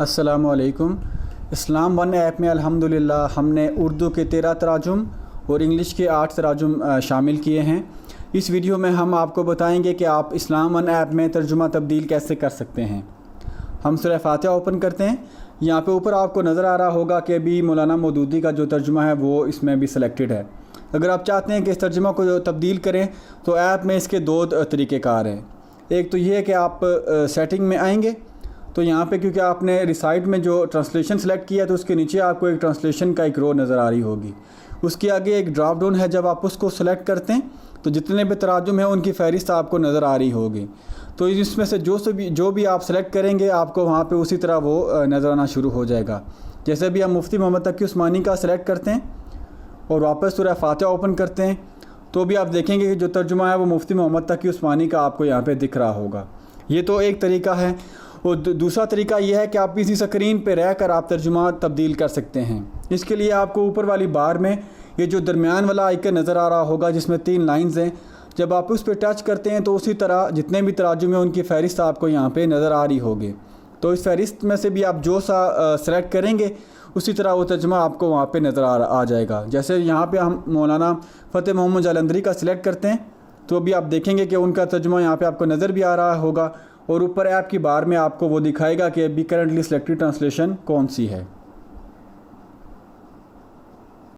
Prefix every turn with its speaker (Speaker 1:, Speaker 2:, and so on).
Speaker 1: अस्सलामुअलैकुम। इस्लाम one app में अल्हम्दुलिल्लाह हमने उर्दू के 13 तराजुम और इंग्लिश के 8 तराजुम शामिल किए हैं। इस वीडियो में हम आपको बताएंगे कि आप इस्लाम वन ऐप में तर्जुमा तब्दील कैसे कर सकते हैं। हम सूरह फातिहा ओपन करते हैं। यहाँ पे ऊपर आपको नज़र आ रहा होगा कि अभी मौलाना मौदूदी का जो तर्जुमा है वो इसमें भी सिलेक्टेड है। अगर आप चाहते हैं कि इस तर्जुमा को तब्दील करें तो ऐप में इसके दो तरीक़ेकार हैं। एक तो ये है कि आप सेटिंग में आएंगे तो यहाँ पे क्योंकि आपने रिसाइट में जो ट्रांसलेशन सेलेक्ट किया तो उसके नीचे आपको एक ट्रांसलेशन का एक रो नज़र आ रही होगी। उसके आगे एक ड्रॉप डाउन है, जब आप उसको सेलेक्ट करते हैं तो जितने भी तराजुम हैं उनकी फ़हरिस्त आपको नज़र आ रही होगी। तो इसमें से जो भी आप सेलेक्ट करेंगे आपको वहाँ पे उसी तरह वो नज़र आना शुरू हो जाएगा। जैसे भी हम मुफ्ती मोहम्मद तकी उस्मानी का सेलेक्ट करते हैं और वापस सूरह फातिहा ओपन करते हैं तो भी आप देखेंगे कि जो तर्जुमा है वो मुफ्ती मोहम्मद तकी उस्मानी का आपको यहाँ पे दिख रहा होगा। ये तो एक तरीका है। और दूसरा तरीका यह है कि आप इसी स्क्रीन पे रहकर आप तर्जुमा तब्दील कर सकते हैं। इसके लिए आपको ऊपर वाली बार में ये जो दरमियान वाला आइकन नज़र आ रहा होगा जिसमें 3 लाइंस हैं, जब आप उस पर टच करते हैं तो उसी तरह जितने भी तराजुम हैं उनकी फ़हरिस्त आपको यहाँ पे नज़र आ रही होगी। तो इस फ़हरिस्त में से भी आप जो सा सेलेक्ट करेंगे उसी तरह वो तर्जुमा आपको वहाँ पे नज़र आ जाएगा। जैसे यहाँ पे हम मौलाना फ़तेह मोहम्मद जालंधरी का सिलेक्ट करते हैं तो अभी आप देखेंगे कि उनका तर्जुमा यहाँ पे आपको नज़र भी आ रहा होगा और ऊपर ऐप की बार में आपको वो दिखाएगा कि अभी करंटली सिलेक्टेड ट्रांसलेशन कौन सी है।